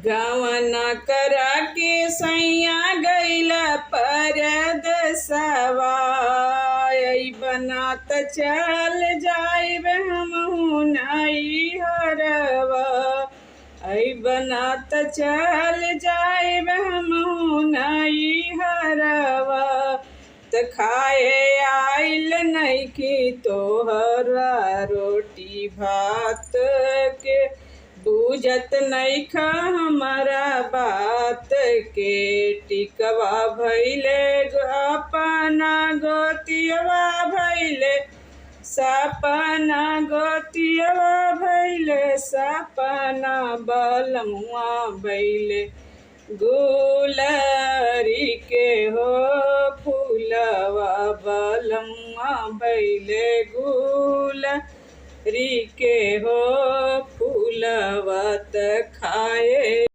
गवना करा के सैया गैला परदेसवा बनात चल जाइब हमहू नैहरवा बनात चल जाइब हमहू नैहरवा त खाए आइल नइखी तोहरा रोटी भात के बूझत नइखा हमारा बात के टिकवा भइले अपना गोतियवा भइले सपना गोतियवा भइले सपना बलमुआ भइले गुलरी के हो फूलवा बलमुआ भइले गुलरी के हो फूलवा त खाए